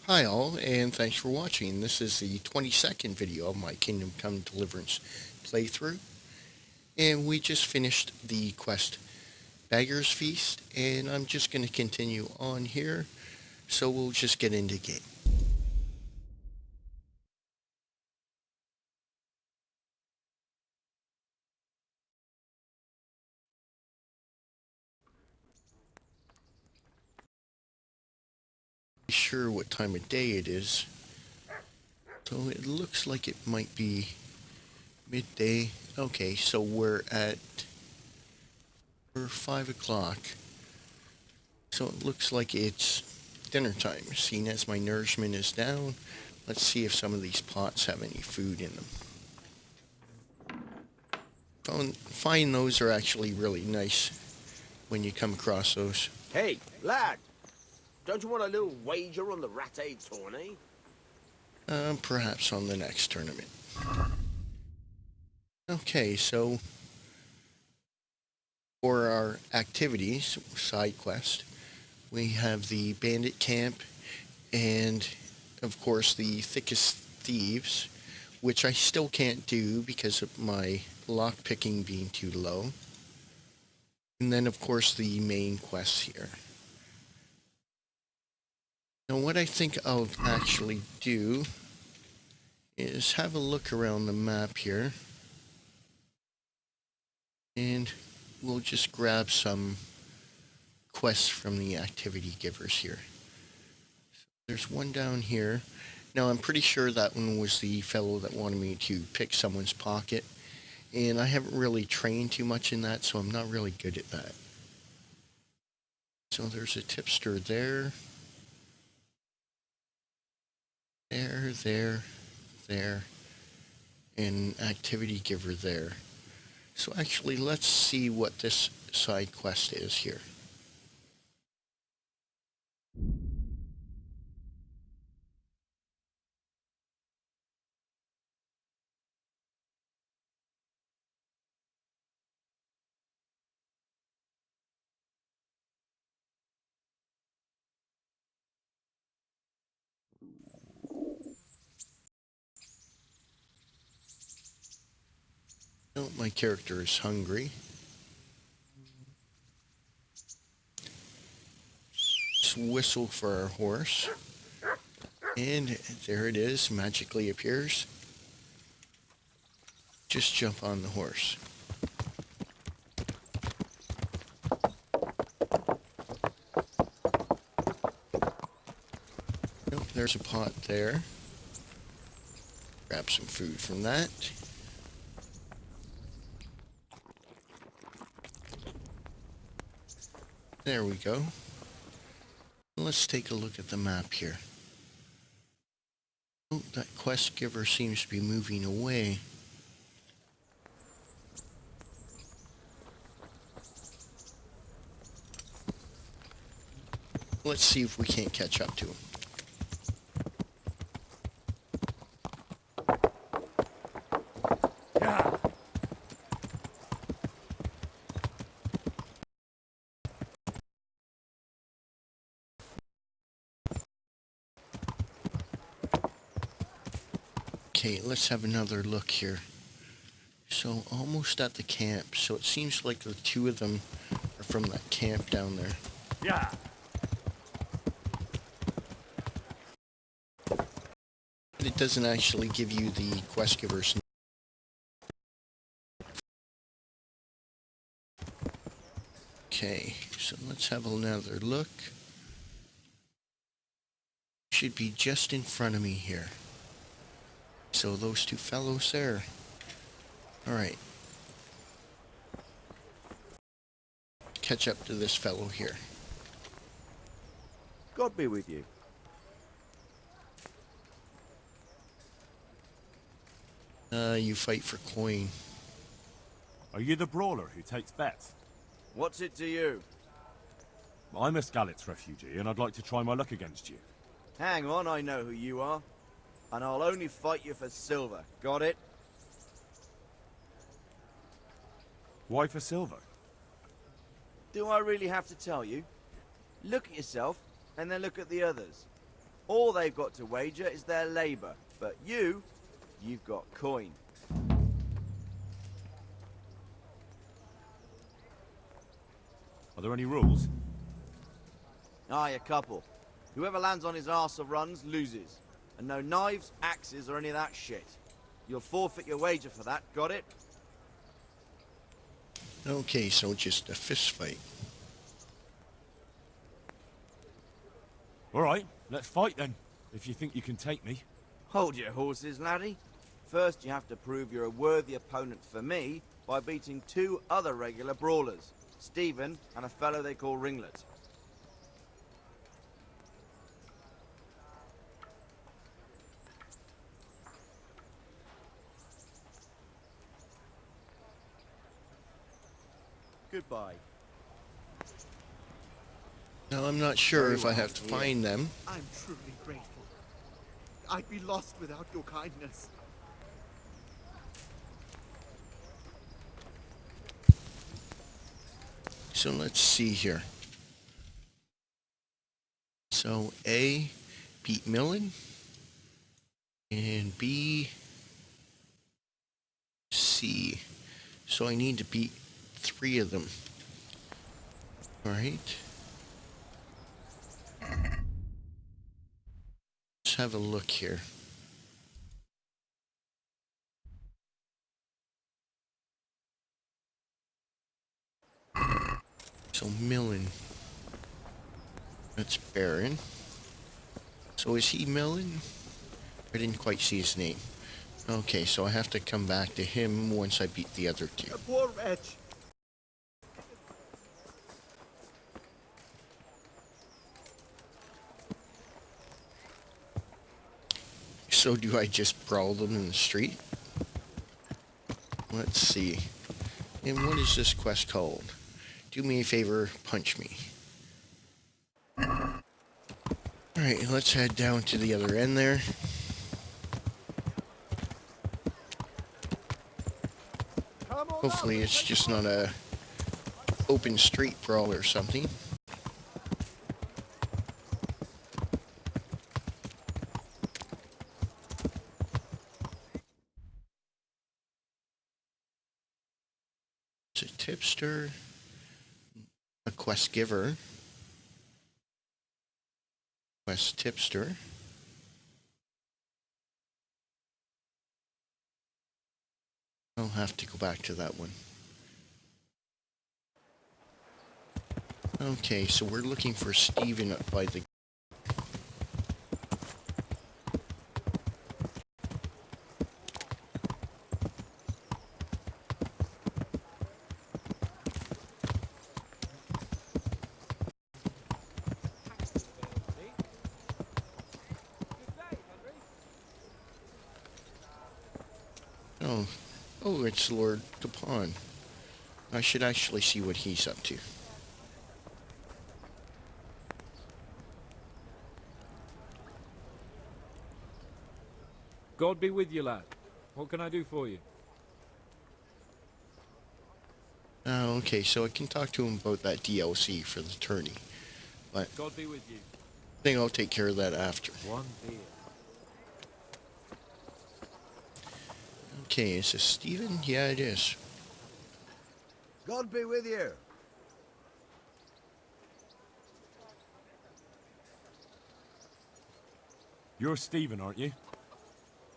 Hi all, and thanks for watching. This is the 22nd video of my Kingdom Come Deliverance playthrough, and we just finished the quest Beggar's Feast, and I'm just going to continue on here, so we'll just get into game. Not sure what time of day it is, so it looks like it might be midday. Okay, so we're 5 o'clock. So it looks like it's dinner time. Seeing as my nourishment is down, let's see if some of these pots have any food in them. Find those are actually really nice when you come across those. Hey, lad! Don't you want a little wager on the Rat-Aid tourney? Perhaps on the next tournament. Okay, so for our activities, side quest, we have the bandit camp and, of course, the thickest thieves, which I still can't do because of my lockpicking being too low. And then, of course, the main quests here. Now, what I think I'll actually do is have a look around the map here. And we'll just grab some quests from the activity givers here. So there's one down here. Now, I'm pretty sure that one was the fellow that wanted me to pick someone's pocket. And I haven't really trained too much in that, so I'm not really good at that. So there's a tipster there. There. And activity giver there. So actually, let's see what this side quest is here. Oh, my character is hungry. Let's whistle for our horse. And there it is, magically appears. Just jump on the horse. Oh, there's a pot there. Grab some food from that. There we go. Let's take a look at the map here. Oh, that quest giver seems to be moving away. Let's see if we can't catch up to him. Yeah. Okay, let's have another look here. So, almost at the camp. So it seems like the two of them are from that camp down there. Yeah. But it doesn't actually give you the quest giver's name. Okay, so let's have another look. Should be just in front of me here. So those two fellows there. Alright. Catch up to this fellow here. God be with you. You fight for coin. Are you the brawler who takes bets? What's it to you? I'm a Skalitz refugee, and I'd like to try my luck against you. Hang on, I know who you are. And I'll only fight you for silver. Got it? Why for silver? Do I really have to tell you? Look at yourself, and then look at the others. All they've got to wager is their labor. But you've got coin. Are there any rules? Aye, a couple. Whoever lands on his arse or runs loses. And no knives, axes, or any of that shit. You'll forfeit your wager for that, got it? Okay, so just a fist fight. All right, let's fight then, if you think you can take me. Hold your horses, laddie. First, you have to prove you're a worthy opponent for me by beating 2 other regular brawlers, Stephen and a fellow they call Ringlet. Goodbye. Now, I'm not sure Very if I well, have to yeah. find them. I'm truly grateful. I'd be lost without your kindness. So let's see here. So A, beat Millen. And B, C. So I need to beat 3 of them. Alright. Let's have a look here. So Millen. That's Baron. So is he Millen? I didn't quite see his name. Okay, so I have to come back to him once I beat the other 2. A poor wretch. So do I just brawl them in the street? Let's see. And what is this quest called? Do me a favor, punch me. Alright, let's head down to the other end there. Hopefully it's just not a open street brawl or something. It's a tipster, a quest giver, quest tipster. I'll have to go back to that one. Okay, so we're looking for Stephen up by the... Oh, oh, it's Lord Capon. I should actually see what he's up to. God be with you, lad. What can I do for you? Oh, okay, so I can talk to him about that DLC for the tourney. But God be with you. I think I'll take care of that after. One beer. Okay, is this Stephen? Yeah, it is. God be with you. You're Stephen, aren't you?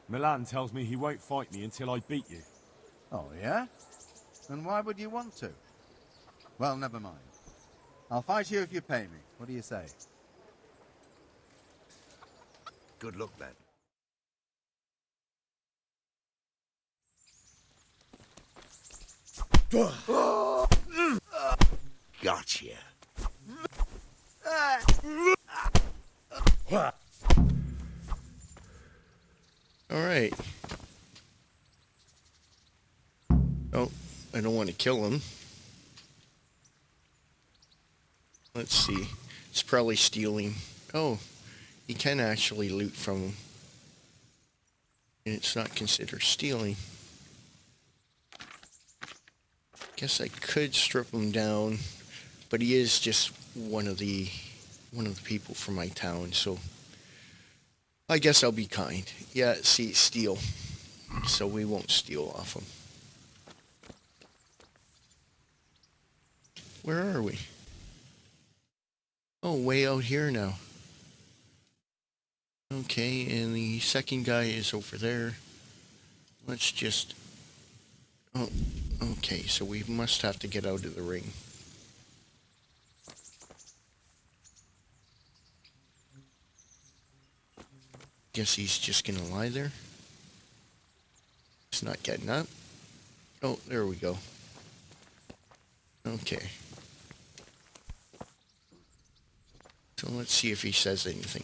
Milan tells me he won't fight me until I beat you. Oh, yeah? And why would you want to? Well, never mind. I'll fight you if you pay me. What do you say? Good luck, then. Gotcha. Alright. Oh, I don't want to kill him. Let's see. It's probably stealing. Oh, you can actually loot from him. And it's not considered stealing. Guess I could strip him down, but he is just one of the people from my town, so I guess I'll be kind. Yeah, see, steal. So we won't steal off him. Where are we? Oh, way out here now. Okay, and the second guy is over there. Let's just... Oh, okay, so we must have to get out of the ring. Guess he's just gonna lie there. He's not getting up. Oh, there we go. Okay. So let's see if he says anything.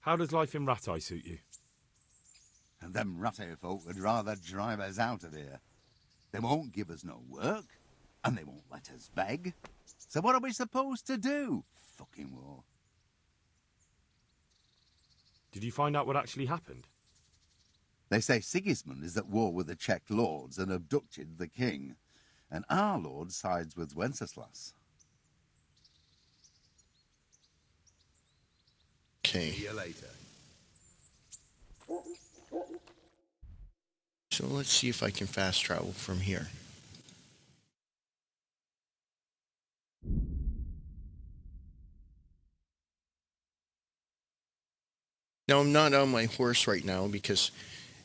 How does life in Rattay suit you? And them ratty folk would rather drive us out of here. They won't give us no work, and they won't let us beg. So what are we supposed to do? Fucking war. Did you find out what actually happened? They say Sigismund is at war with the Czech lords and abducted the king. And our lord sides with Wenceslas. Okay. See you later. So let's see if I can fast travel from here. Now I'm not on my horse right now because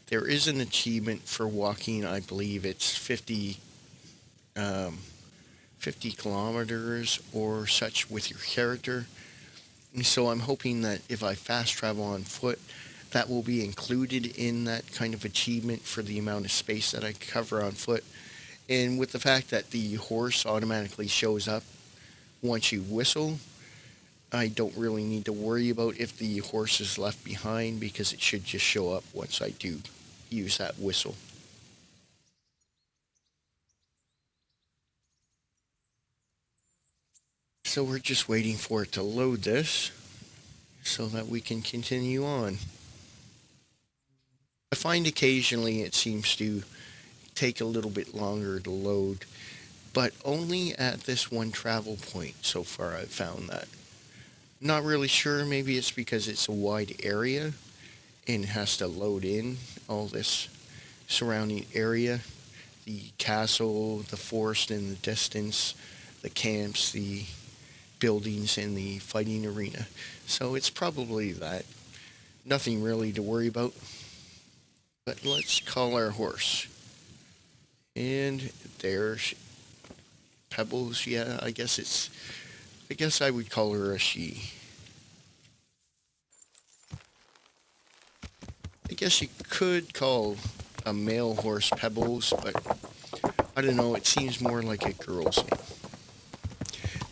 there is an achievement for walking. I believe it's 50 kilometers or such with your character. And so I'm hoping that if I fast travel on foot, that will be included in that kind of achievement for the amount of space that I cover on foot. And with the fact that the horse automatically shows up once you whistle, I don't really need to worry about if the horse is left behind because it should just show up once I do use that whistle. So we're just waiting for it to load this so that we can continue on. I find occasionally it seems to take a little bit longer to load, but only at this one travel point so far I've found that. Not really sure, maybe it's because it's a wide area and it has to load in all this surrounding area. The castle, the forest in the distance, the camps, the buildings, and the fighting arena. So it's probably that. Nothing really to worry about. But let's call our horse. And there's Pebbles. Yeah, I guess I would call her a she. I guess you could call a male horse Pebbles, but I don't know, it seems more like a girl's name.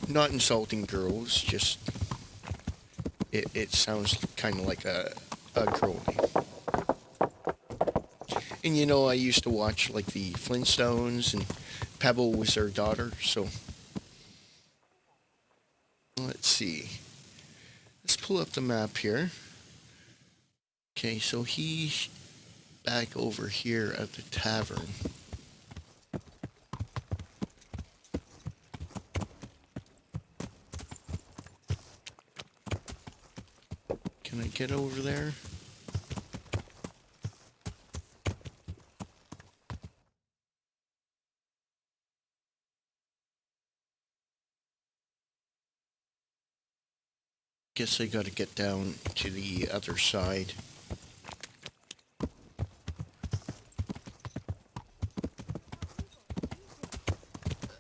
Not insulting girls, just it sounds kind of like a girl name. And you know, I used to watch like the Flintstones, and Pebble was their daughter, so let's see. Let's pull up the map here. Okay, so he's back over here at the tavern. Can I get over there? Guess I gotta get down to the other side.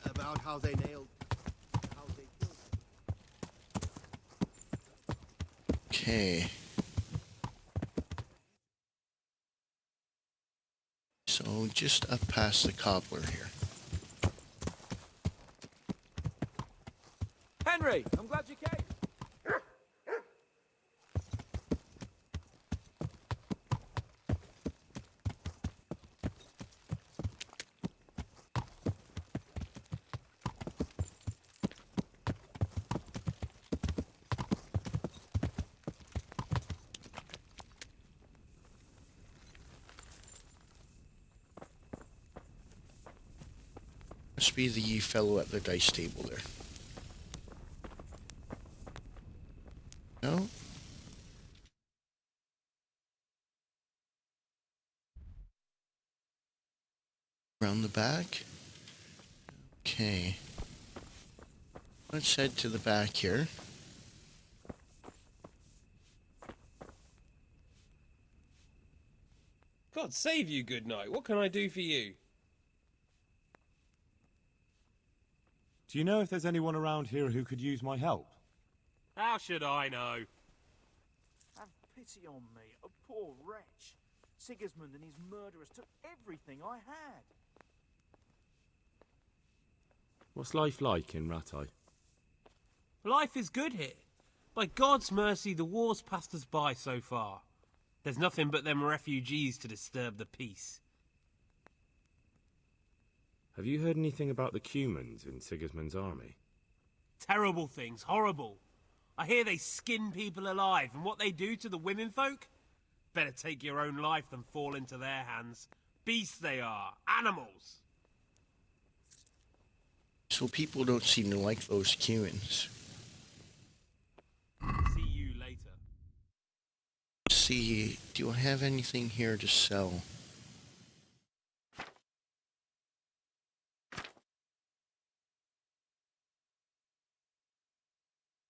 About how they nailed... how they killed... Okay. So just up past the cobbler here. Henry, I'm glad you came. Must be the fellow at the dice table there. No? Around the back? Okay. Let's head to the back here. God save you, good night. What can I do for you? Do you know if there's anyone around here who could use my help? How should I know? Have pity on me, a poor wretch. Sigismund and his murderers took everything I had. What's life like in Rattay? Life is good here. By God's mercy, the war's passed us by so far. There's nothing but them refugees to disturb the peace. Have you heard anything about the Cumans in Sigismund's army? Terrible things, horrible. I hear they skin people alive, and what they do to the women folk? Better take your own life than fall into their hands. Beasts they are, animals. So people don't seem to like those Cumans. See you later. See, do I have anything here to sell?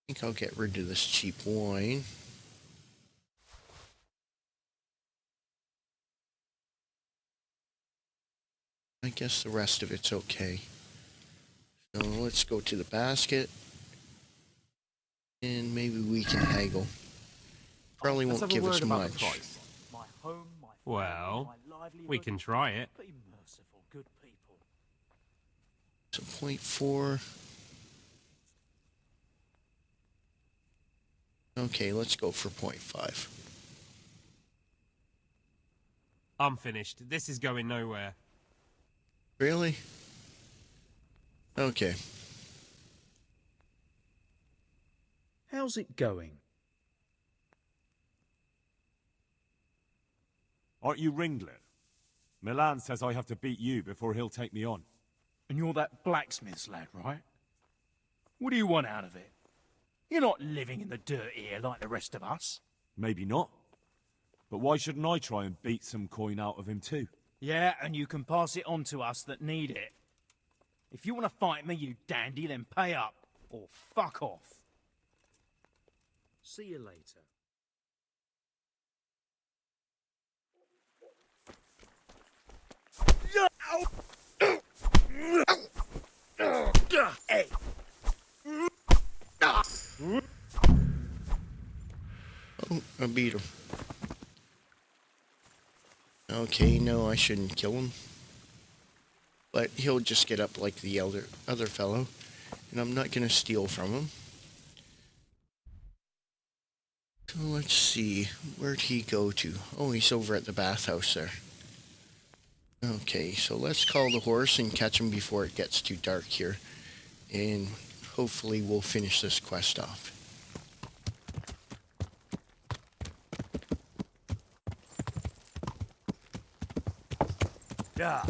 I think I'll get rid of this cheap wine. I guess the rest of it's okay. So let's go to the basket. And maybe we can haggle. Probably Let's won't have a give us word about the much. price. My home, my Well, family, my livelihood. we can try it. Be merciful, good people. So 0.4. Okay, let's go for 0.5. I'm finished. This is going nowhere. Really? Okay. How's it going? Aren't you Ringlet? Milan says I have to beat you before he'll take me on. And you're that blacksmith's lad, right? What do you want out of it? You're not living in the dirt here like the rest of us. Maybe not. But why shouldn't I try and beat some coin out of him too? Yeah, and you can pass it on to us that need it. If you want to fight me, you dandy, then pay up. Or fuck off. See you later. Hey. Oh, I beat him. Okay, no, I shouldn't kill him. But he'll just get up like the other fellow. And I'm not gonna steal from him. So let's see, where'd he go to? Oh, he's over at the bathhouse there. Okay, so let's call the horse and catch him before it gets too dark here. And hopefully we'll finish this quest off. Yeah.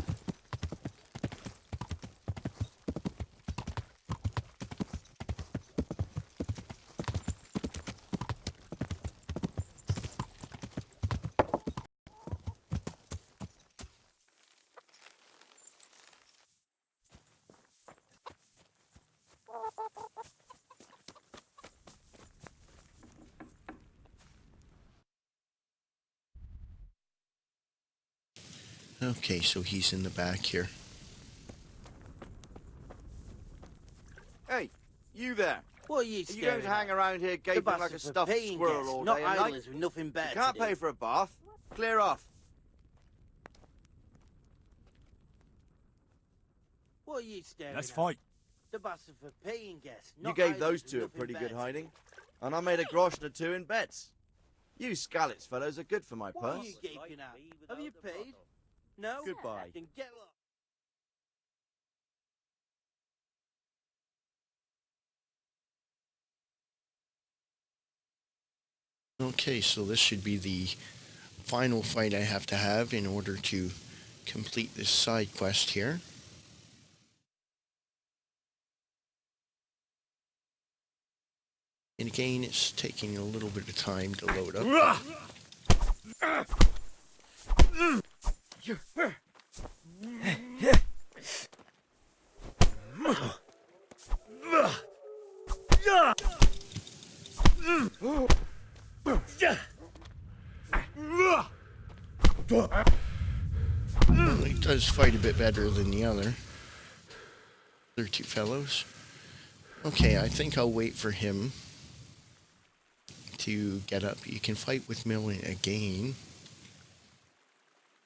Okay, so he's in the back here. Hey, you there. What are you Are you staring going to hang at? around here The gaping like a bastards for stuffed paying squirrel guests, all not day and night? idlers with nothing You better can't to do. pay for a bath. Clear off. What are you staring Let's at? fight. The bastards for paying guests, You not gave idlers those with two a nothing pretty better good to hiding. do. And I made a grosh and a two in bets. You Scalitz fellows are good for my What are purse. you gaping at? Have you paid? No? Goodbye. Then get lost. Okay, so this should be the final fight I have to have in order to complete this side quest here. And again, it's taking a little bit of time to load up. Well, he does fight a bit better than the other two fellows. Okay, I think I'll wait for him to get up. You can fight with Millie again.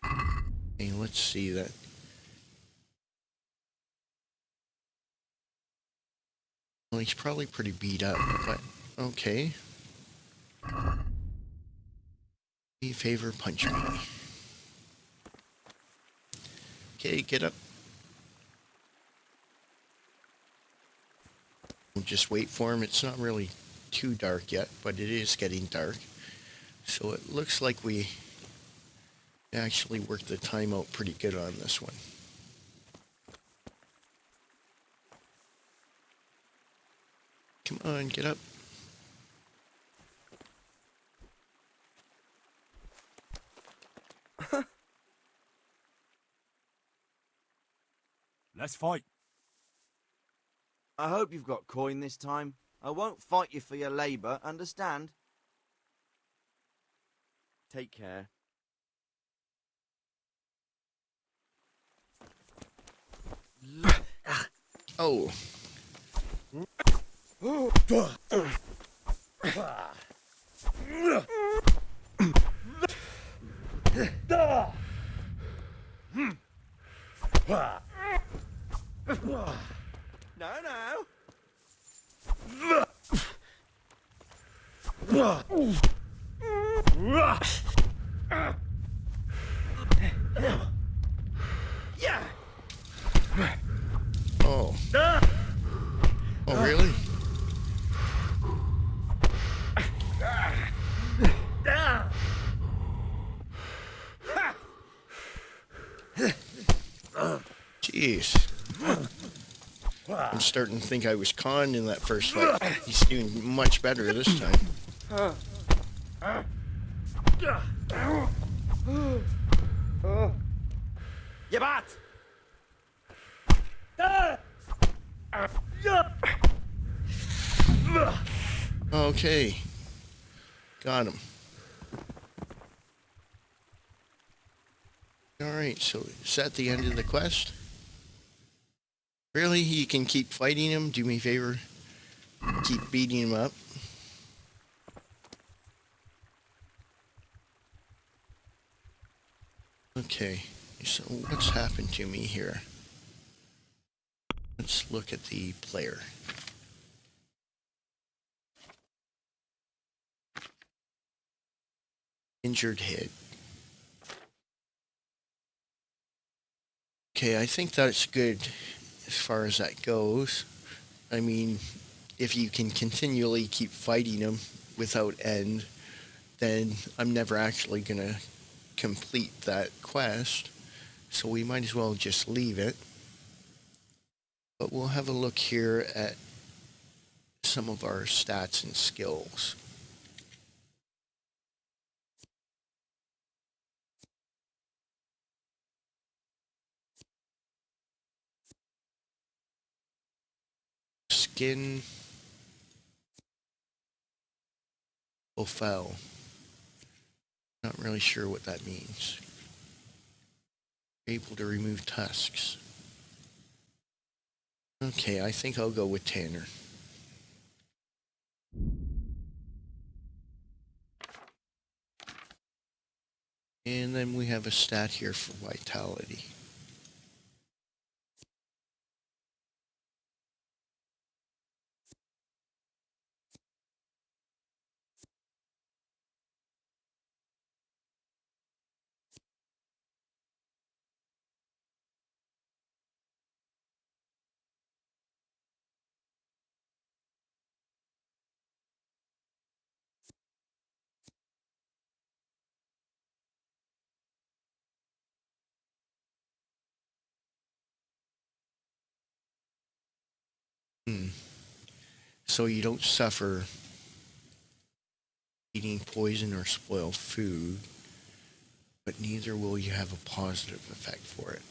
Okay, let's see that. Well, he's probably pretty beat up, but okay. Favour, punch me. Okay, get up. We'll just wait for him. It's not really too dark yet, but it is getting dark. So it looks like we actually worked the time out pretty good on this one. Come on, get up. Let's fight. I hope you've got coin this time. I won't fight you for your labour, understand? Take care. Oh. No. Yeah. Oh. Oh, really? Jeez. I'm starting to think I was conned in that first fight. He's doing much better this time. You bat! Okay. Got him. Alright, so is that the end of the quest? Really? You can keep fighting him? Do me a favor. Keep beating him up. Okay, so what's happened to me here? Let's look at the player. Injured head. Okay, I think that's good as far as that goes. I mean, if you can continually keep fighting him without end, then I'm never actually gonna complete that quest. So we might as well just leave it. But we'll have a look here at some of our stats and skills. Skin Ophel. Not really sure what that means. Able to remove tusks. Okay, I think I'll go with Tanner. And then we have a stat here for vitality. So you don't suffer eating poison or spoiled food, but neither will you have a positive effect for it.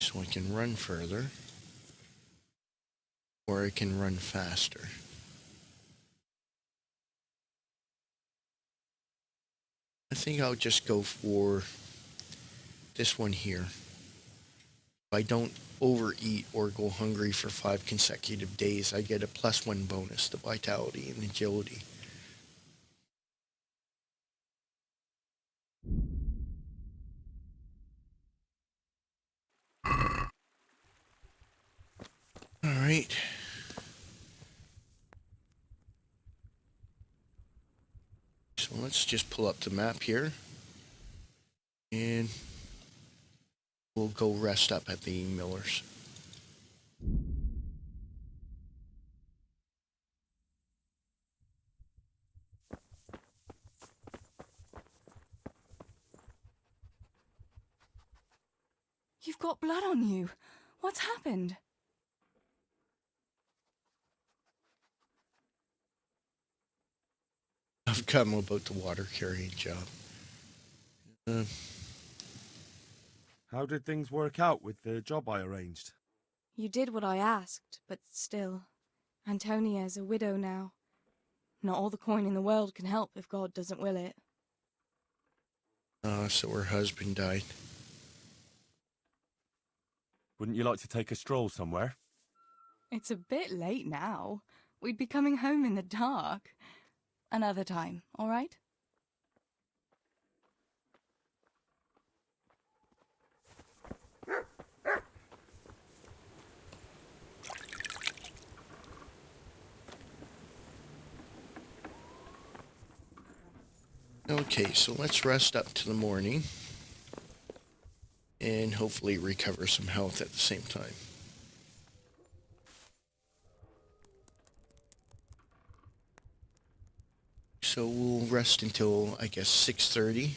So I can run further, or I can run faster. I think I'll just go for this one here. If I don't overeat or go hungry for 5 consecutive days, I get a +1 bonus to vitality and agility. Alright. So let's just pull up the map here. And we'll go rest up at the Millers. You've got blood on you. What's happened? I've come about the water carrying job. How did things work out with the job I arranged? You did what I asked, but still. Antonia's a widow now. Not all the coin in the world can help if God doesn't will it. So her husband died. Wouldn't you like to take a stroll somewhere? It's a bit late now. We'd be coming home in the dark. Another time, all right? Okay, so let's rest up to the morning. And hopefully recover some health at the same time. So we'll rest until, I guess, 6:30.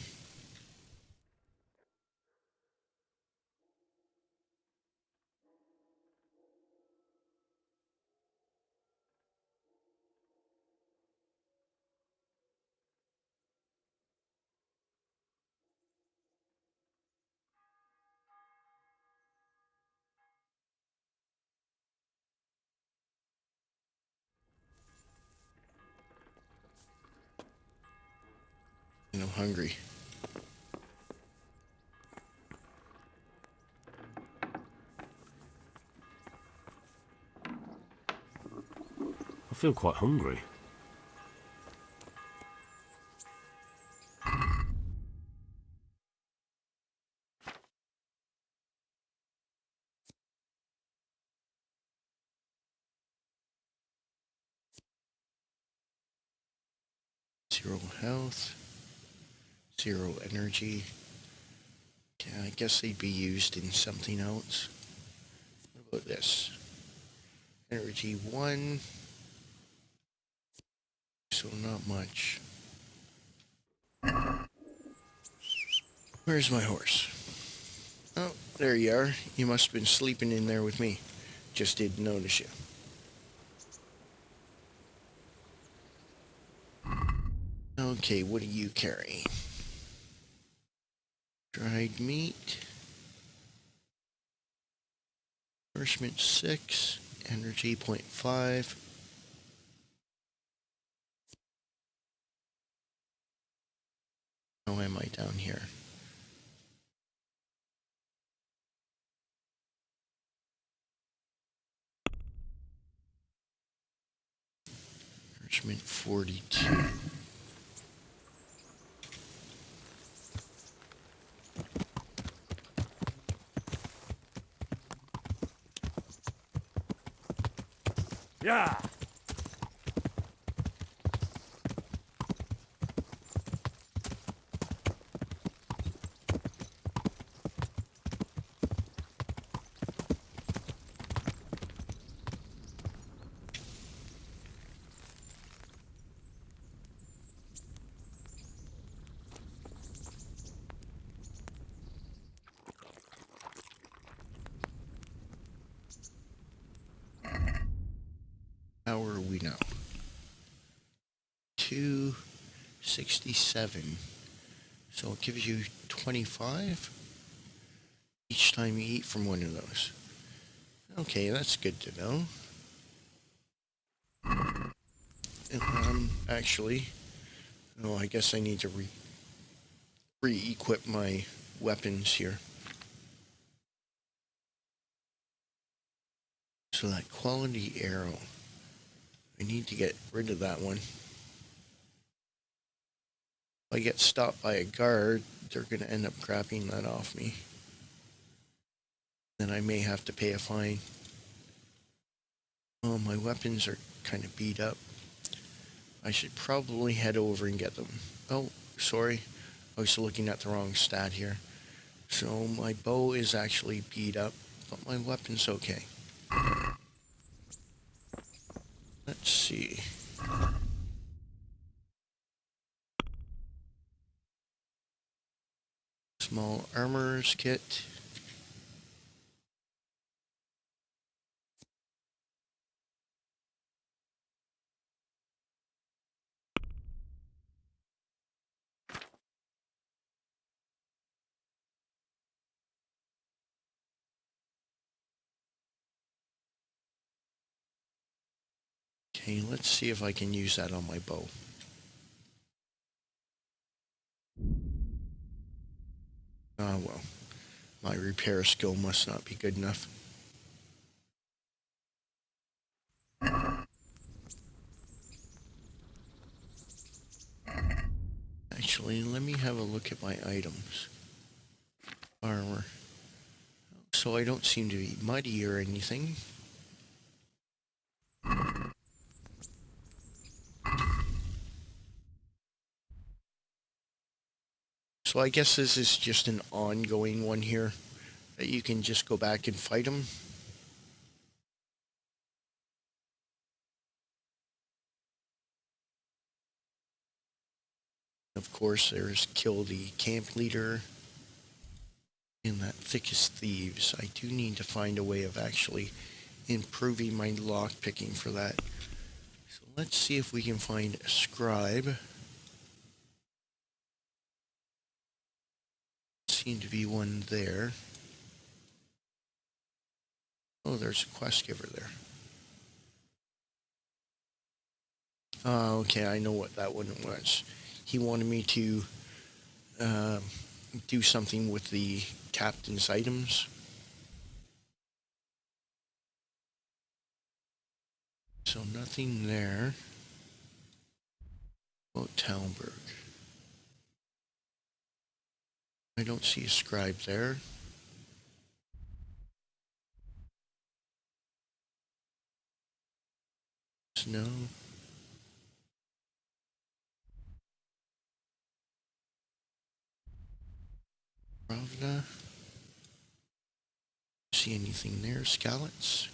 And I'm hungry. I feel quite hungry. Zero health. 0 energy. Yeah, I guess they'd be used in something else. What about this? Energy 1. So not much. Where's my horse? Oh, there you are. You must have been sleeping in there with me. Just didn't notice you. Okay, what do you carry? Dried meat. Nourishment 6. Energy 0.5. How am I down here? Nourishment 42. Yeah! How are we now? 267. So it gives you 25 each time you eat from one of those. Okay, that's good to know. Actually, oh, I guess I need to re-equip my weapons here. So that quality arrow, I need to get rid of that one. If I get stopped by a guard, they're going to end up grabbing that off me. Then I may have to pay a fine. Oh, my weapons are kind of beat up. I should probably head over and get them. Oh, sorry. I was looking at the wrong stat here. So my bow is actually beat up, but my weapon's okay. Let's see. Small armorer's kit. Okay, let's see if I can use that on my bow. Ah, well. My repair skill must not be good enough. Actually, let me have a look at my items. Armor. So I don't seem to be muddy or anything. So I guess this is just an ongoing one here, that you can just go back and fight them. Of course, there's kill the camp leader and that thickest thieves. I do need to find a way of actually improving my lock picking for that. So let's see if we can find a scribe. Seem to be one there. Oh, there's a quest giver there. Okay, I know what that one was. He wanted me to do something with the captain's items. So nothing there. Oh, Talberg. I don't see a scribe there. No. Ravna. See anything there? Scallots?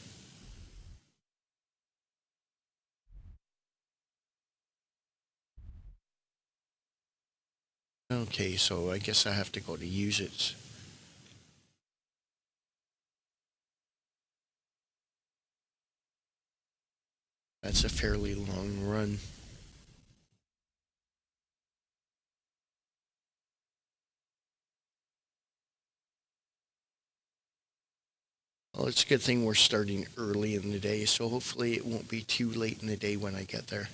Okay, so I guess I have to go to use it. That's a fairly long run. Well, it's a good thing we're starting early in the day, so hopefully it won't be too late in the day when I get there.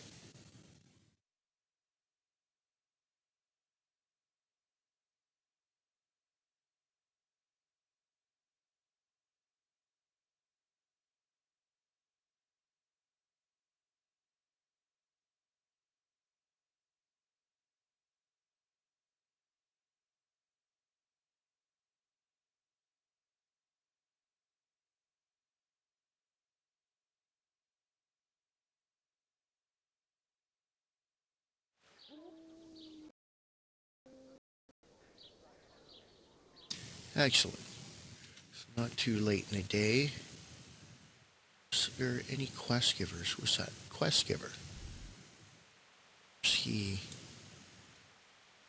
Excellent. It's not too late in the day. Is there any quest givers? What's that? Quest giver. He's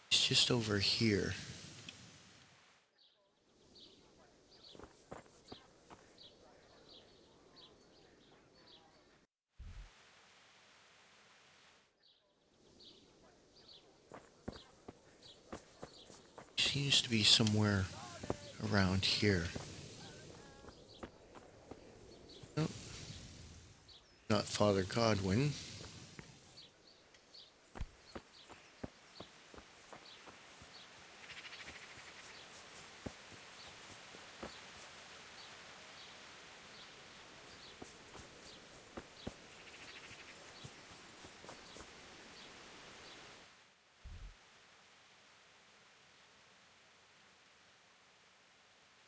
just over here. seems to be somewhere around here. No, not Father Godwin.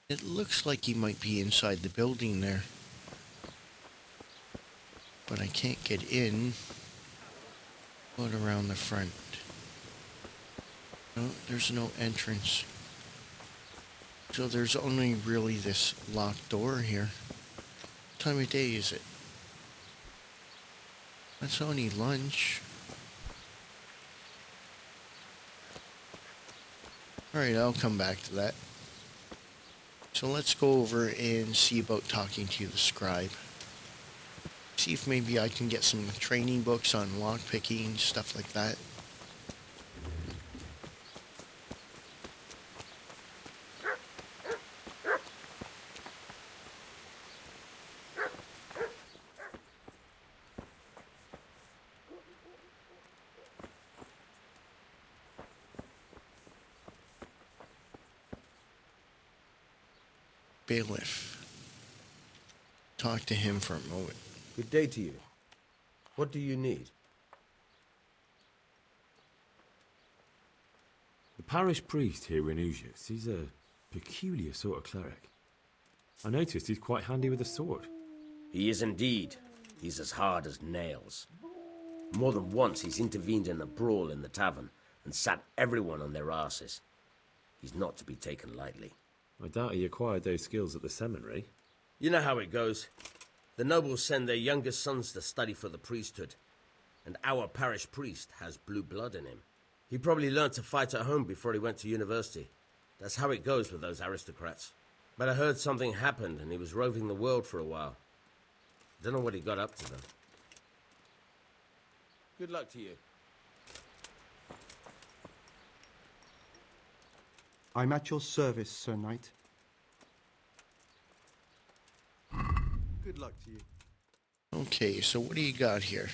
It looks like he might be inside the building there. But I can't get in. What around the front? No, there's no entrance. So there's only really this locked door here. What time of day is it? That's only lunch. Alright, I'll come back to that. So let's go over and see about talking to the scribe. See if maybe I can get some training books on lockpicking, stuff like that. Bailiff. Talk to him for a moment. Good day to you. What do you need? The parish priest here in Uzis, he's a peculiar sort of cleric. I noticed he's quite handy with a sword. He is indeed. He's as hard as nails. More than once he's intervened in a brawl in the tavern and sat everyone on their asses. He's not to be taken lightly. I doubt he acquired those skills at the seminary. You know how it goes. The nobles send their youngest sons to study for the priesthood, and our parish priest has blue blood in him. He probably learned to fight at home before he went to university. That's how it goes with those aristocrats. But I heard something happened and he was roving the world for a while. Don't know what he got up to, though. Good luck to you. I'm at your service, Sir Knight. Good luck to you. Okay, so what do you got here?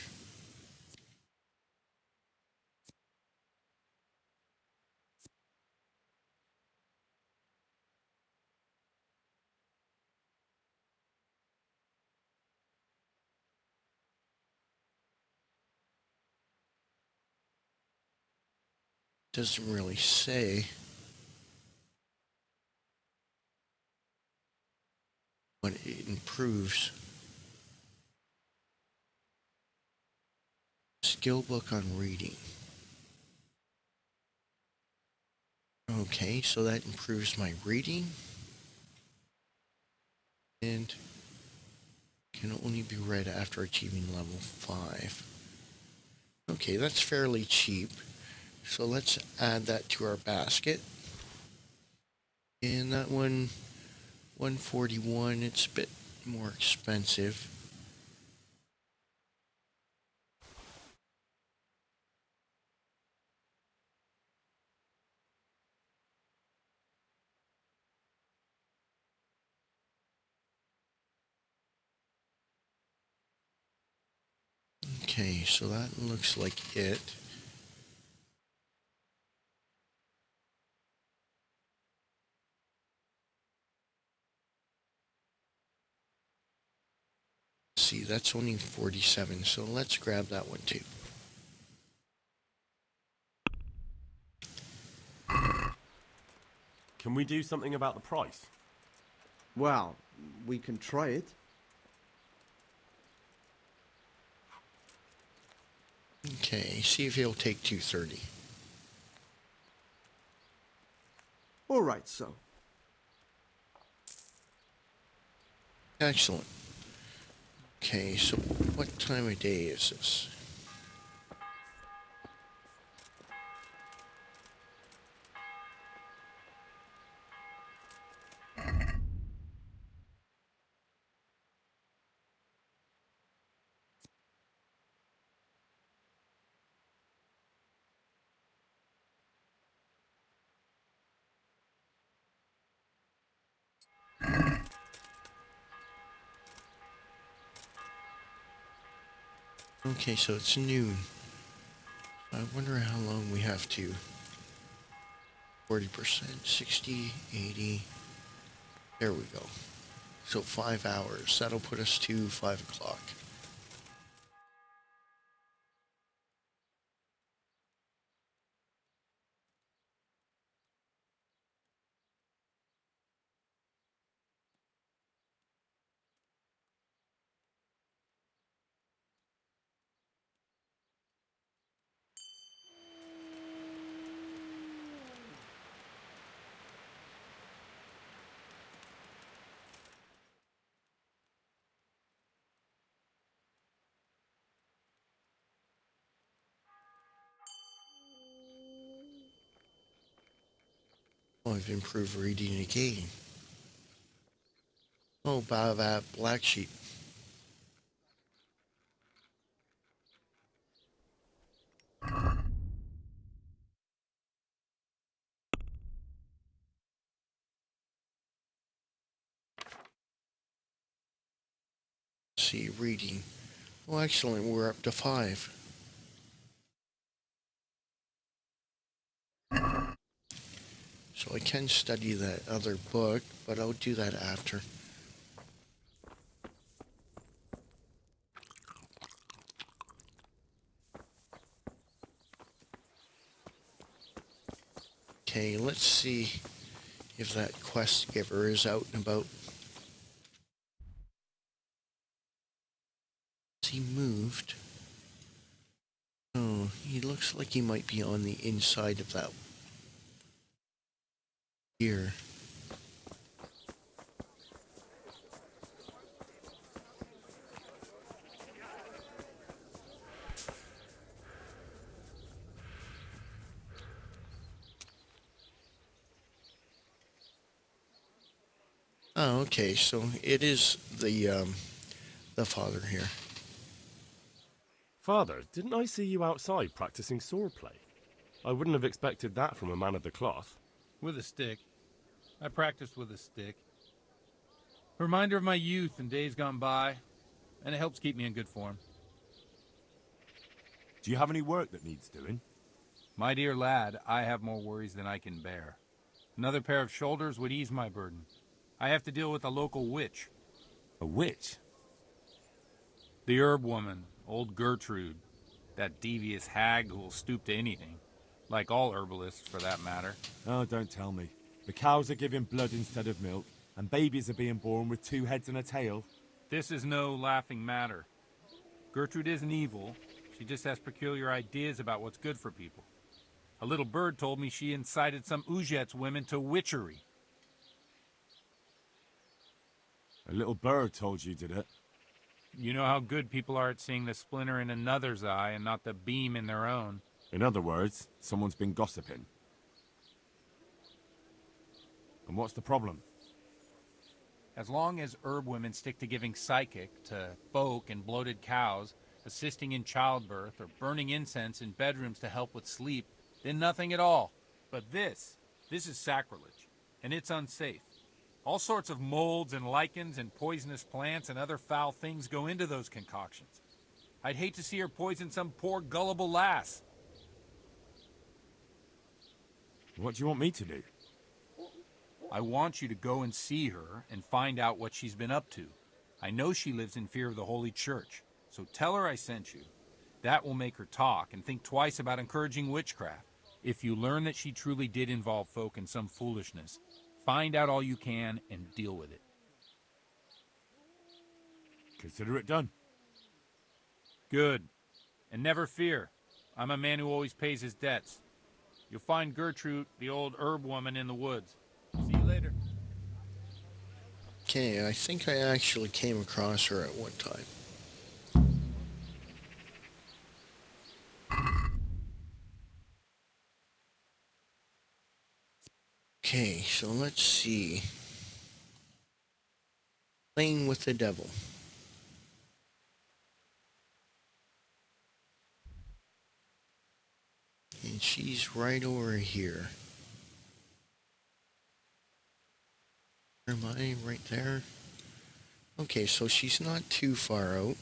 Doesn't really say. But it improves. Skill book on reading. Okay, so that improves my reading. And can only be read after achieving level 5. Okay, that's fairly cheap. So let's add that to our basket. And that one, 141, it's a bit more expensive. Okay, so that looks like it. See, that's only 47, so let's grab that one too. Can we do something about the price? Well, we can try it. Okay, see if he'll take 230. All right, so. Excellent. Okay, so what time of day is this? Okay, so it's noon. I wonder how long we have to. 40%, 60, 80. There we go. So 5 hours. That'll put us to 5 o'clock. Oh, I've improved reading again. Oh, that black sheep. Let's see, reading. Oh, excellent. We're up to 5. So I can study that other book, but I'll do that after. Okay, let's see if that quest giver is out and about. Has he moved? Oh, he looks like he might be on the inside of that here. Oh, okay, so it is the father here. Father, didn't I see you outside practicing swordplay? I wouldn't have expected that from a man of the cloth. With a stick. I practiced with a stick. Reminder of my youth and days gone by, and it helps keep me in good form. Do you have any work that needs doing? My dear lad, I have more worries than I can bear. Another pair of shoulders would ease my burden. I have to deal with a local witch. A witch? The herb woman, old Gertrude. That devious hag who will stoop to anything. Like all herbalists, for that matter. Oh, don't tell me. The cows are giving blood instead of milk, and babies are being born with 2 heads and a tail. This is no laughing matter. Gertrude isn't evil. She just has peculiar ideas about what's good for people. A little bird told me she incited some Ujet's women to witchery. A little bird told you, did it? You know how good people are at seeing the splinter in another's eye and not the beam in their own. In other words, someone's been gossiping. And what's the problem? As long as herb women stick to giving psychic to folk and bloated cows, assisting in childbirth, or burning incense in bedrooms to help with sleep, then nothing at all. But this is sacrilege, and it's unsafe. All sorts of molds and lichens and poisonous plants and other foul things go into those concoctions. I'd hate to see her poison some poor gullible lass. What do you want me to do? I want you to go and see her and find out what she's been up to. I know she lives in fear of the Holy Church, so tell her I sent you. That will make her talk and think twice about encouraging witchcraft. If you learn that she truly did involve folk in some foolishness, find out all you can and deal with it. Consider it done. Good. And never fear. I'm a man who always pays his debts. You'll find Gertrude, the old herb woman, in the woods. See you later. Okay, I think I actually came across her at one time. Okay, so let's see. Playing with the devil. And she's right over here. Am I right there? Okay, so she's not too far out.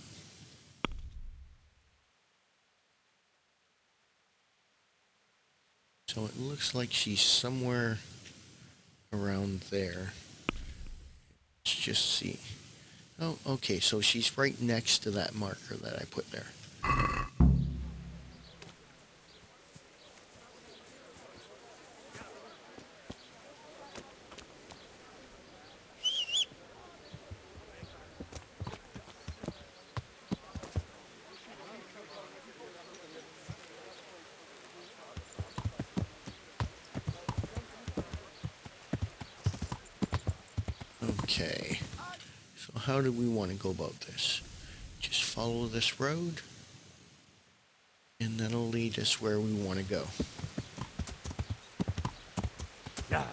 So it looks like she's somewhere around there. Let's just see. Oh, okay, so she's right next to that marker that I put there. Okay, so how do we want to go about this? Just follow this road, and that'll lead us where we want to go. Yeah.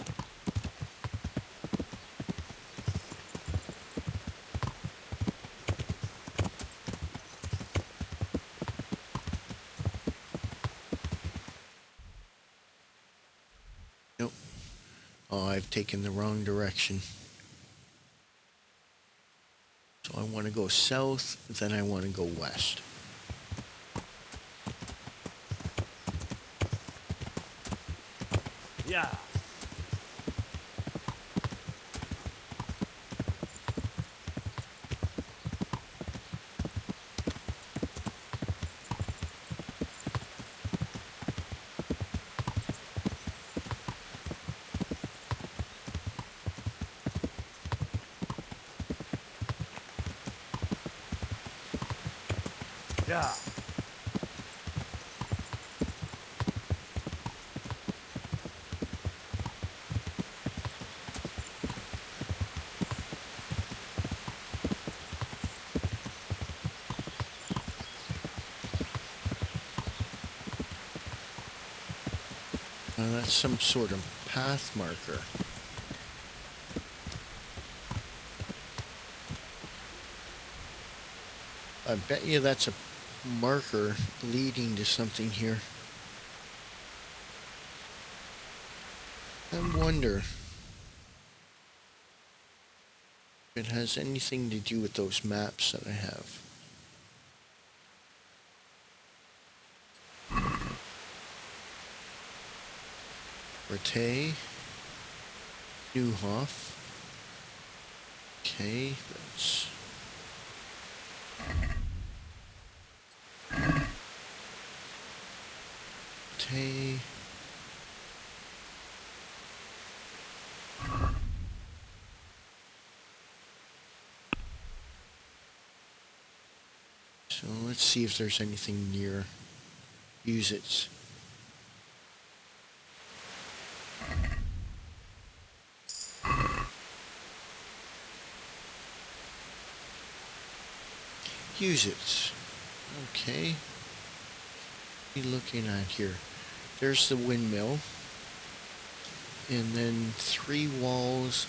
Nope. Oh, I've taken the wrong direction. So I want to go south, then I want to go west. Yeah. Yeah. That's some sort of path marker. I bet you that's a marker leading to something here. I wonder if it has anything to do with those maps that I have. Rete, Newhoff. Okay, that's... Rete. So let's see if there's anything near. Use it. Use it. Okay. What are you looking at here? There's the windmill. And then 3 walls.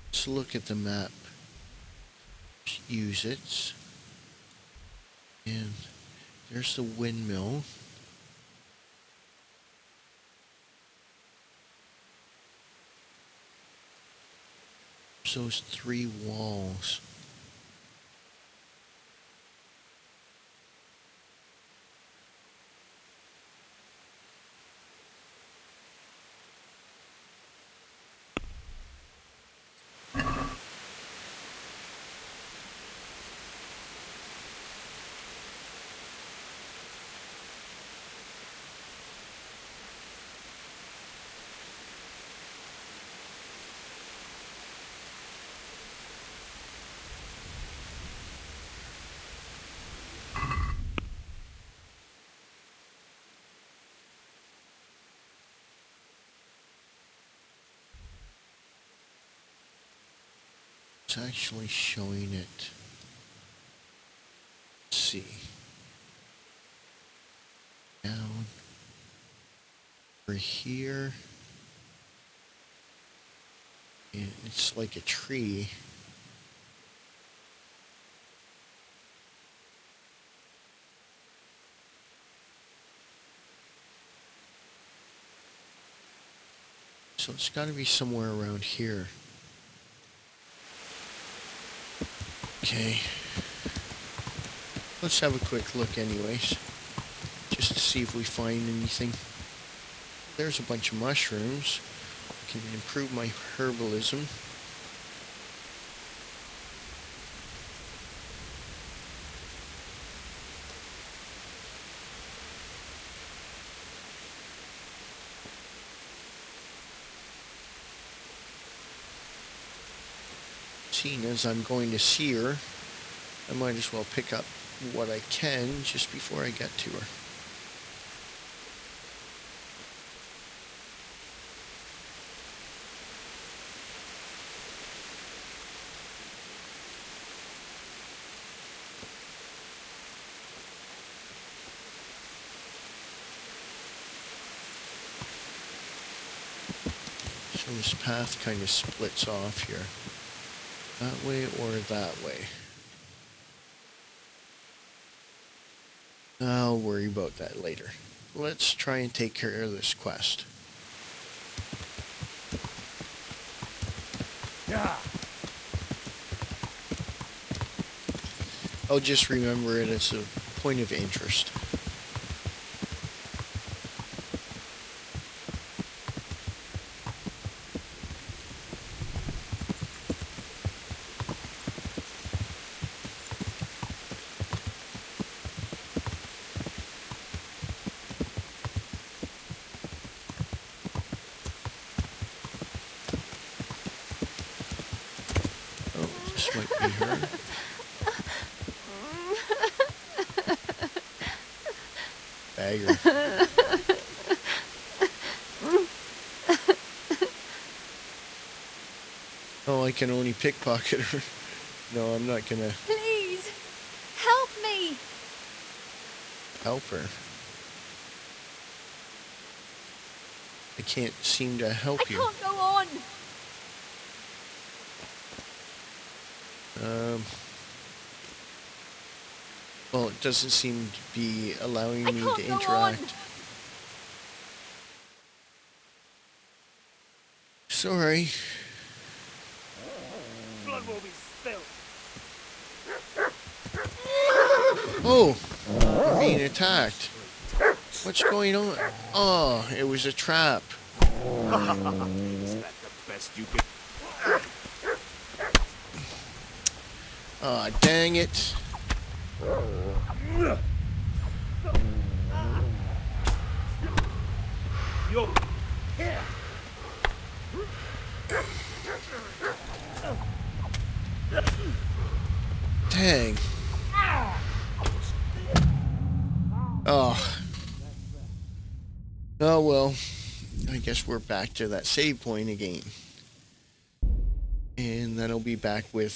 Let's look at the map. Use it. And there's the windmill. Those 3 walls. It's actually showing it. Let's see. Down. Over here. And it's like a tree. So it's got to be somewhere around here. Okay. Let's have a quick look anyways, just to see if we find anything. There's a bunch of mushrooms. I can improve my herbalism. Seeing as I'm going to see her, I might as well pick up what I can just before I get to her. So this path kind of splits off here. That way or that way. I'll worry about that later. Let's try and take care of this quest. Yeah. I'll just remember it as a point of interest. This might be her. Bagger. Oh, I can only pickpocket her. No, I'm not gonna Please, help me! help her. I can't seem to help you. I can't go on! Well, it doesn't seem to be allowing me can't to go interact. on. Sorry. Blood will be spilled. Oh, I'm being attacked. What's going on? Oh, it was a trap. Is that the best you could? Ah, dang it. Yo, here. Dang. Oh. Oh well. I guess we're back to that save point again. And that'll be back with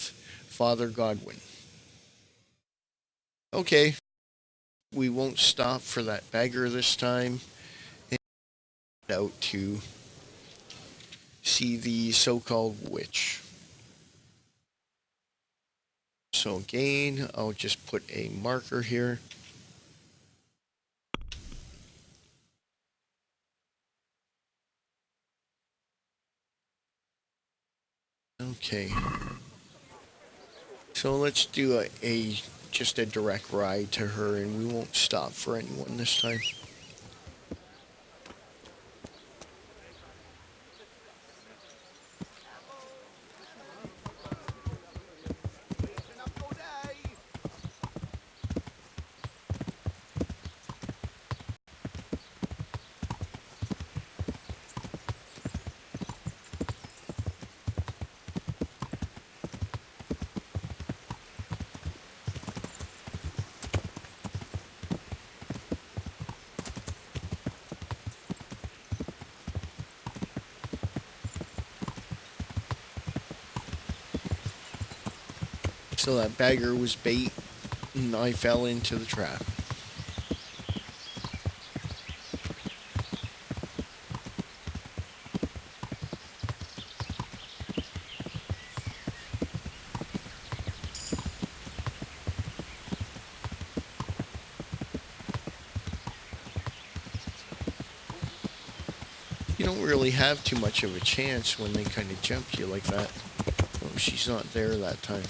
Father Godwin. Okay. We won't stop for that beggar this time. And out to see the so-called witch. So again, I'll just put a marker here. Okay. So let's do just a direct ride to her, and we won't stop for anyone this time. So that beggar was bait, and I fell into the trap. You don't really have too much of a chance when they kind of jump you like that. Oh, she's not there that time.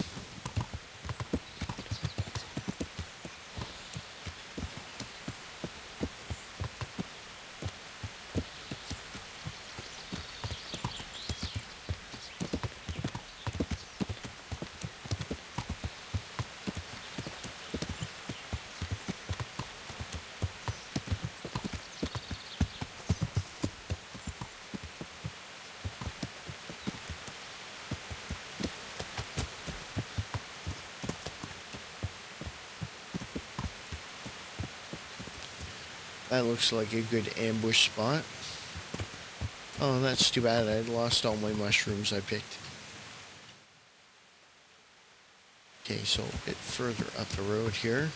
That looks like a good ambush spot. Oh, that's too bad. I lost all my mushrooms I picked. Okay, so a bit further up the road here.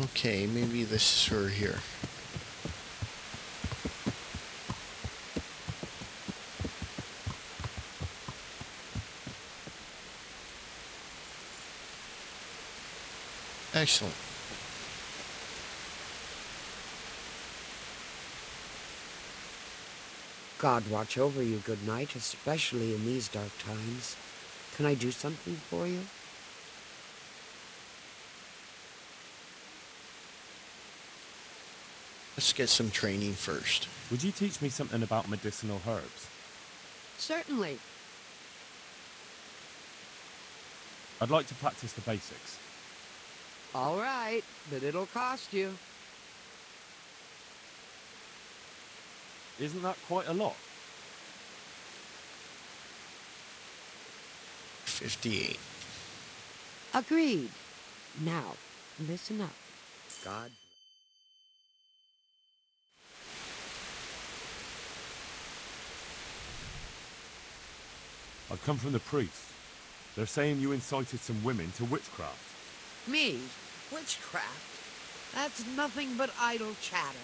Okay, maybe this is her here. Excellent. God watch over you, good night, especially in these dark times. Can I do something for you? Let's get some training first. Would you teach me something about medicinal herbs? Certainly. I'd like to practice the basics. All right, but it'll cost you. Isn't that quite a lot? 58. Agreed. Now, listen up. God. I've come from the priest. They're saying you incited some women to witchcraft. Me? Witchcraft? That's nothing but idle chatter.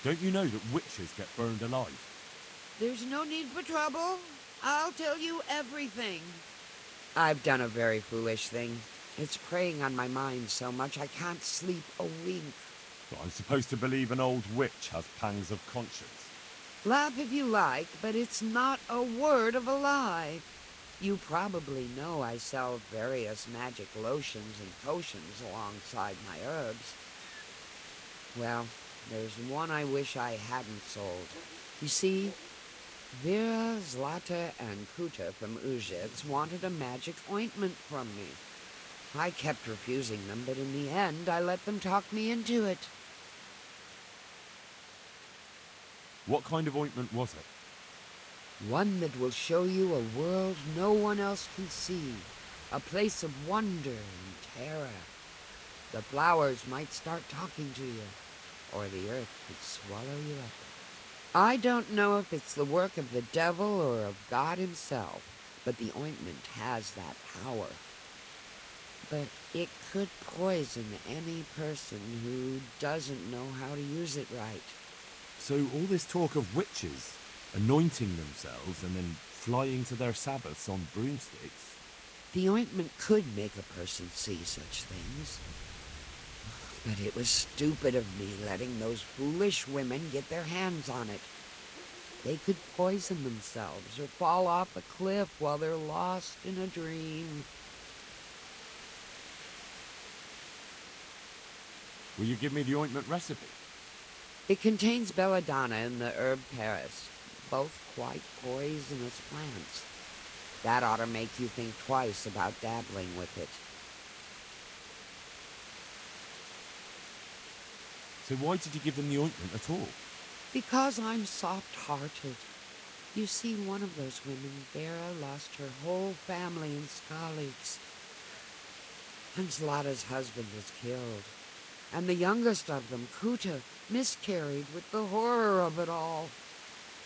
Don't you know that witches get burned alive? There's no need for trouble. I'll tell you everything. I've done a very foolish thing. It's preying on my mind so much I can't sleep a wink. But I'm supposed to believe an old witch has pangs of conscience. Laugh if you like, but it's not a word of a lie. You probably know I sell various magic lotions and potions alongside my herbs. Well, there's one I wish I hadn't sold. You see, Vera, Zlata, and Kuta from Uzhitz wanted a magic ointment from me. I kept refusing them, but in the end, I let them talk me into it. What kind of ointment was it? One that will show you a world no one else can see. A place of wonder and terror. The flowers might start talking to you, or the earth could swallow you up. I don't know if it's the work of the devil or of God himself, but the ointment has that power. But it could poison any person who doesn't know how to use it right. So all this talk of witches anointing themselves and then flying to their sabbaths on broomsticks. The ointment could make a person see such things. But it was stupid of me letting those foolish women get their hands on it. They could poison themselves or fall off a cliff while they're lost in a dream. Will you give me the ointment recipe? It contains belladonna and the herb Paris, both quite poisonous plants. That ought to make you think twice about dabbling with it. So why did you give them the ointment at all? Because I'm soft-hearted. You see, one of those women, Vera, lost her whole family in Skalitz. And Zlata's husband was killed. And the youngest of them, Kuta, miscarried with the horror of it all.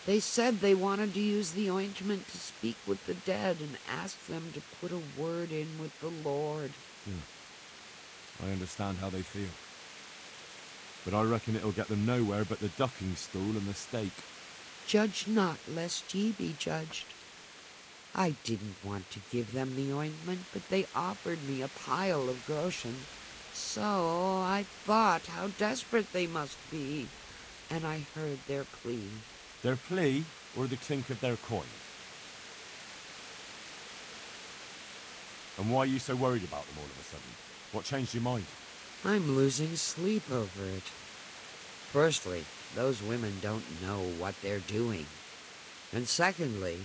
They said they wanted to use the ointment to speak with the dead and ask them to put a word in with the Lord. I understand how they feel. But I reckon it'll get them nowhere but the ducking stool and the stake. Judge not, lest ye be judged. I didn't want to give them the ointment, but they offered me a pile of groschen. So I thought how desperate they must be, and I heard their plea. Their plea or the clink of their coin? And why are you so worried about them all of a sudden? What changed your mind? I'm losing sleep over it. Firstly, those women don't know what they're doing. And secondly,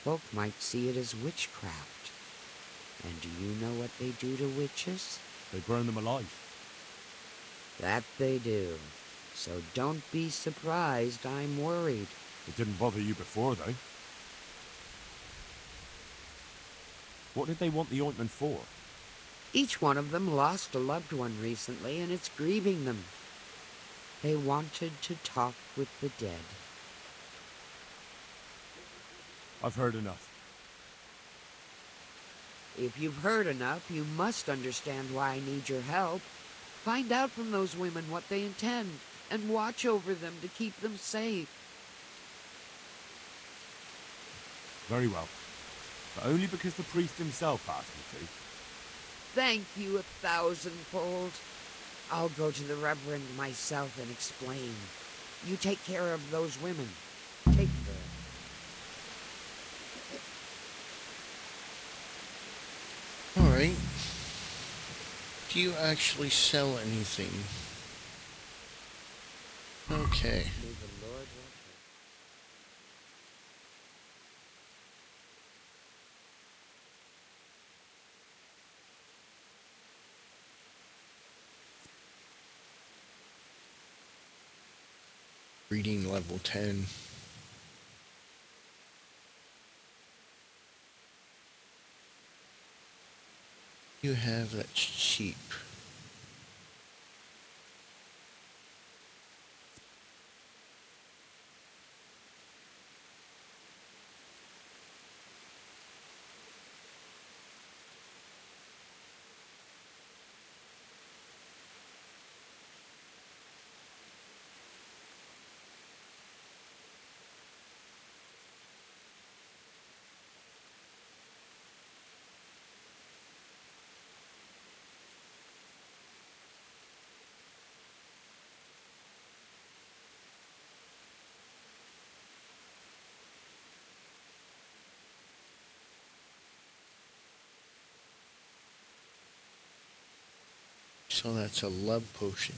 folk might see it as witchcraft. And do you know what they do to witches? They burn them alive. That they do. So don't be surprised I'm worried. It didn't bother you before, though. What did they want the ointment for? Each one of them lost a loved one recently, and it's grieving them. They wanted to talk with the dead. I've heard enough. If you've heard enough, you must understand why I need your help. Find out from those women what they intend, and watch over them to keep them safe. Very well. But only because the priest himself asked me to. Thank you 1,000-fold. I'll go to the Reverend myself and explain. You take care of those women. Take care. Alright. Do you actually sell anything? Okay. May the Lord watch you. Reading level 10. You have that sheep. So that's a love potion.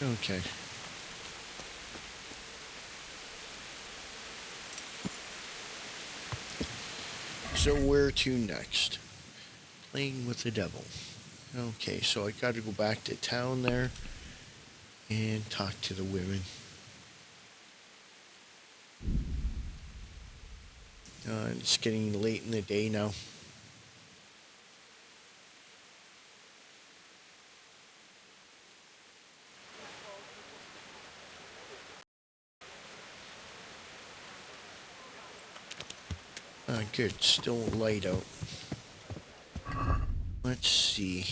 Okay. So where to next? Playing with the devil. Okay, so I got to go back to town there and talk to the women. It's getting late in the day now. Good, still light out. Let's see.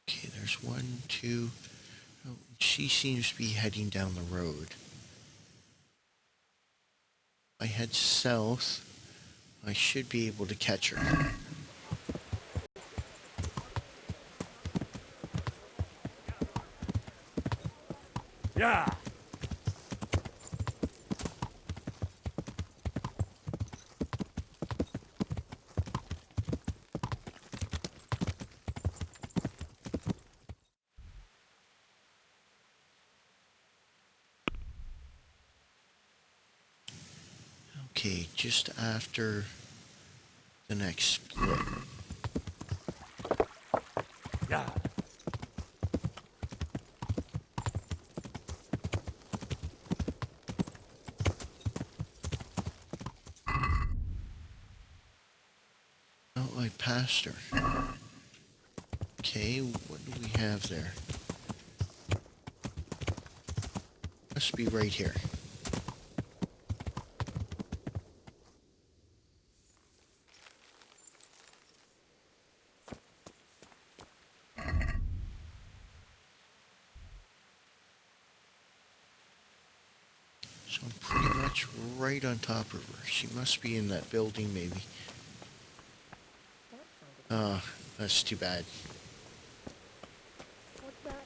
Okay, there's one, two. Oh, she seems to be heading down the road. If I head south, I should be able to catch her. Yeah! Okay, just after the next split. Yeah! Oh, I passed her. Okay, what do we have there? Must be right here. So I'm pretty much right on top of her. She must be in that building, maybe. That's too bad. What's that?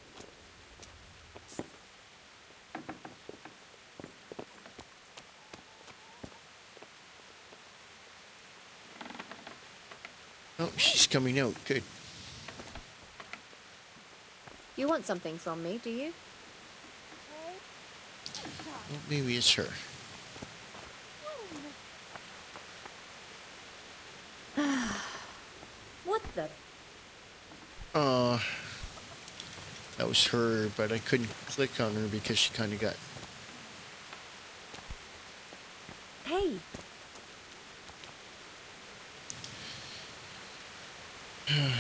Oh, she's coming out. Good. You want something from me, do you? Well, maybe it's her. What the? That was her, but I couldn't click on her because she kind of got... Hey!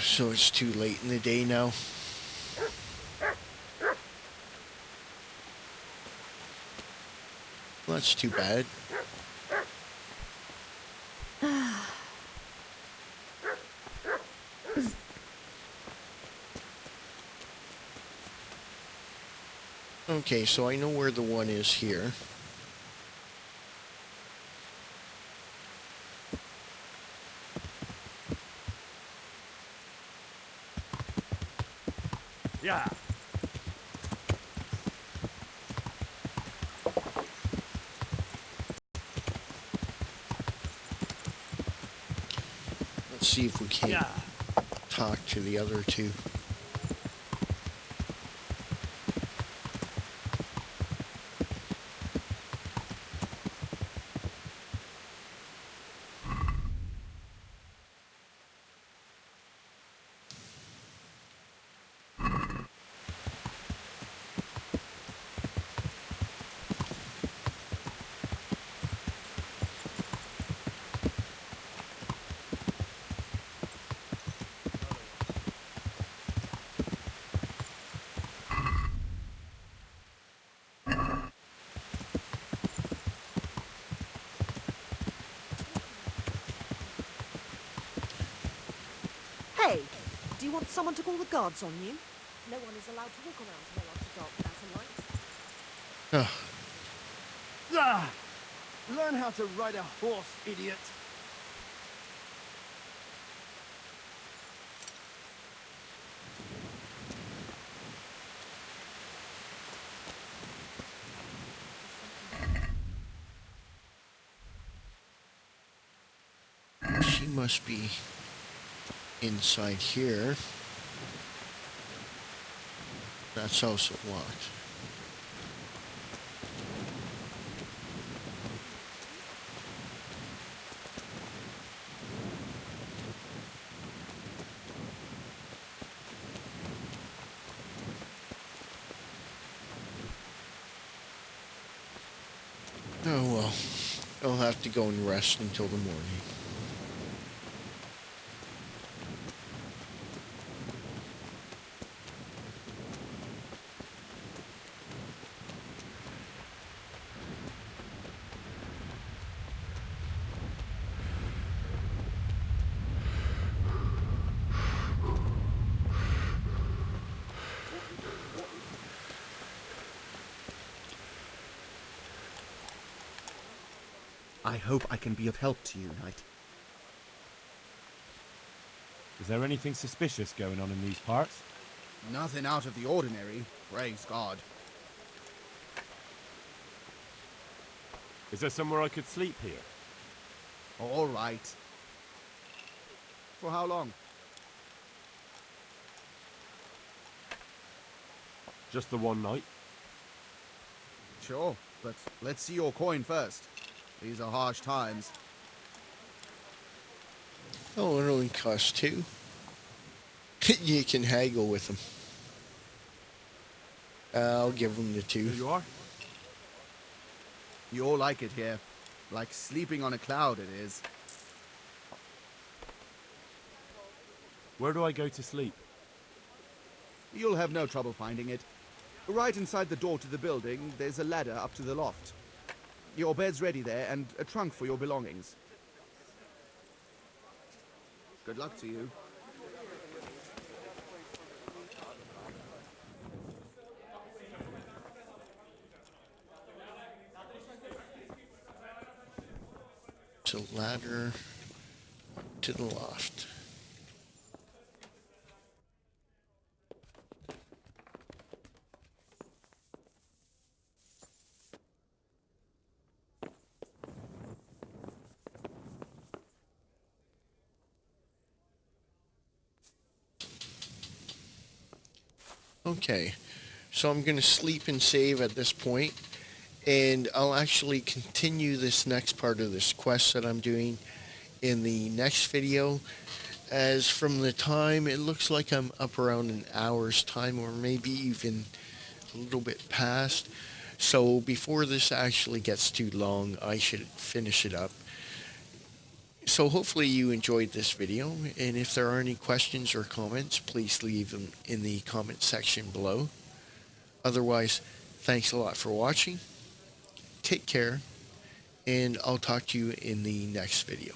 So it's too late in the day now. Well, that's too bad. Okay, so I know where the one is here. Yeah. Let's see if we can talk to the other two. Hey, do you want someone to call the guards on you? No one is allowed to walk around here after dark without a light. Learn how to ride a horse, idiot. She must be inside here. That's also locked. Oh well, I'll have to go and rest until the morning. I hope I can be of help to you, Knight. Is there anything suspicious going on in these parts? Nothing out of the ordinary, praise God. Is there somewhere I could sleep here? All right. For how long? Just the one night? Sure, but let's see your coin first. These are harsh times. Oh, it only costs 2. You can haggle with them. I'll give them the 2. Here you are. You all like it here. Like sleeping on a cloud it is. Where do I go to sleep? You'll have no trouble finding it. Right inside the door to the building, there's a ladder up to the loft. Your bed's ready there, and a trunk for your belongings. Good luck to you. It's a ladder to the loft. Okay, so I'm going to sleep and save at this point, and I'll actually continue this next part of this quest that I'm doing in the next video, as from the time it looks like I'm up around an hour's time, or maybe even a little bit past. So before this actually gets too long, I should finish it up. So hopefully you enjoyed this video, and if there are any questions or comments, please leave them in the comment section below. Otherwise, thanks a lot for watching. Take care, and I'll talk to you in the next video.